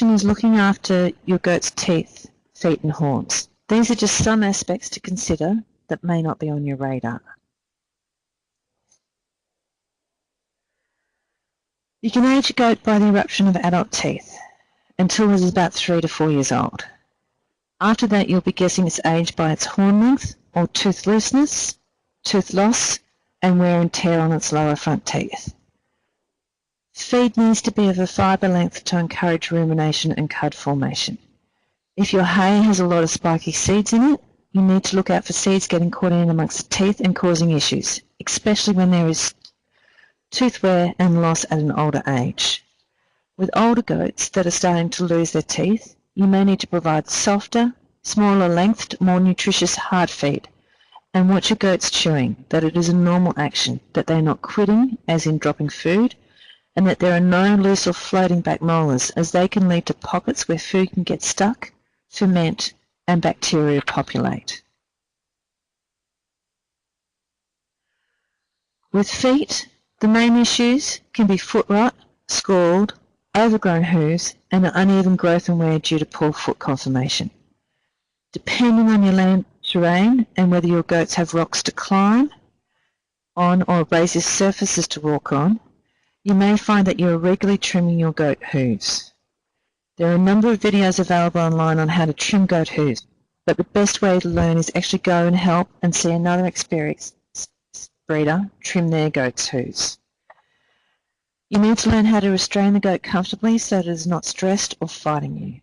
is looking after your goat's teeth, feet and horns. These are just some aspects to consider that may not be on your radar. You can age a goat by the eruption of adult teeth until it is about 3 to 4 years old. After that, you'll be guessing its age by its horn length or tooth looseness, tooth loss, and wear and tear on its lower front teeth. Feed needs to be of a fibre length to encourage rumination and cud formation. If your hay has a lot of spiky seeds in it, you need to look out for seeds getting caught in amongst the teeth and causing issues, especially when there is tooth wear and loss at an older age. With older goats that are starting to lose their teeth, you may need to provide softer, smaller lengthed, more nutritious hard feed, and watch your goats chewing, that it is a normal action, that they are not quitting, as in dropping food, and that there are no loose or floating back molars, as they can lead to pockets where food can get stuck, ferment, and bacteria populate. With feet, the main issues can be foot rot, scald, overgrown hooves, and uneven growth and wear due to poor foot conformation. Depending on your land terrain and whether your goats have rocks to climb on or abrasive surfaces to walk on, you may find that you are regularly trimming your goat hooves. There are a number of videos available online on how to trim goat hooves, but the best way to learn is actually go and help and see another experienced breeder trim their goat's hooves. You need to learn how to restrain the goat comfortably so that it is not stressed or fighting you.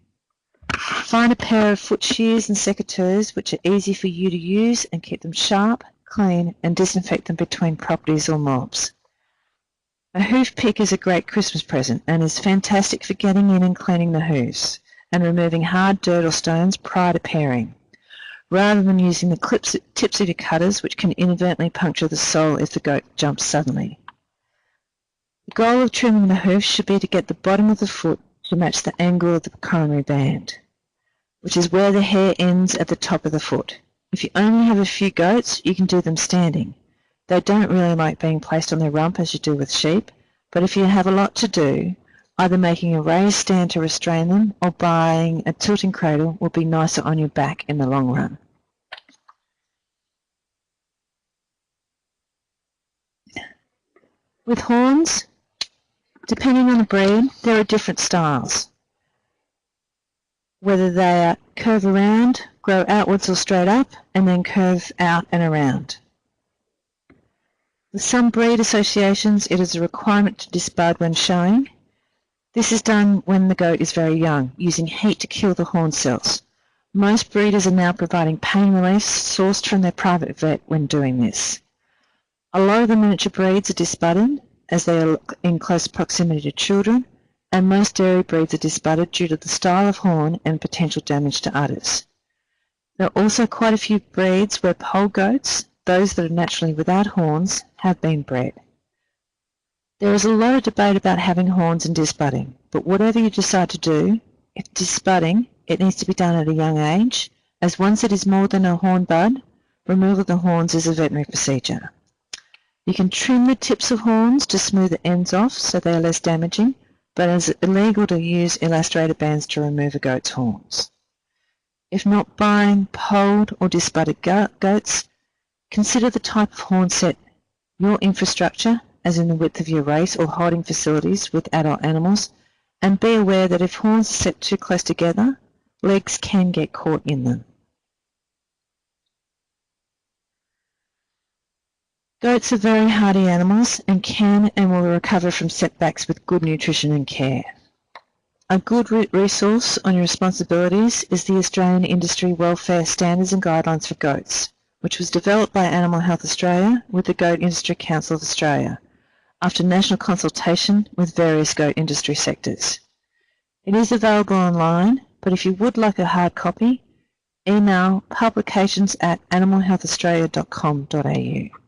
Find a pair of foot shears and secateurs which are easy for you to use and keep them sharp, clean, and disinfect them between properties or mobs. A hoof pick is a great Christmas present and is fantastic for getting in and cleaning the hooves and removing hard dirt or stones prior to pairing, rather than using the tips of your cutters, which can inadvertently puncture the sole if the goat jumps suddenly. The goal of trimming the hoof should be to get the bottom of the foot to match the angle of the coronary band, which is where the hair ends at the top of the foot. If you only have a few goats, you can do them standing. They don't really like being placed on their rump as you do with sheep, but if you have a lot to do, either making a raised stand to restrain them or buying a tilting cradle will be nicer on your back in the long run. With horns, depending on the breed, there are different styles, whether they are curve around, grow outwards or straight up, and then curve out and around. With some breed associations, it is a requirement to disbud when showing. This is done when the goat is very young, using heat to kill the horn cells. Most breeders are now providing pain relief sourced from their private vet when doing this. A lot of the miniature breeds are disbudded, as they are in close proximity to children, and most dairy breeds are disbudded due to the style of horn and potential damage to udders. There are also quite a few breeds where pole goats, those that are naturally without horns, have been bred. There is a lot of debate about having horns and disbudding, but whatever you decide to do, if disbudding, it needs to be done at a young age, as once it is more than a horn bud, removal of the horns is a veterinary procedure. You can trim the tips of horns to smooth the ends off so they are less damaging, but it is illegal to use elastrator bands to remove a goat's horns. If not buying polled or disbudded goats, consider the type of horn set, your infrastructure, as in the width of your race or holding facilities with adult animals, and be aware that if horns are set too close together, legs can get caught in them. Goats are very hardy animals and can and will recover from setbacks with good nutrition and care. A good resource on your responsibilities is the Australian Industry Welfare Standards and Guidelines for Goats, which was developed by Animal Health Australia with the Goat Industry Council of Australia, after national consultation with various goat industry sectors. It is available online, but if you would like a hard copy, email publications@animalhealthaustralia.com.au.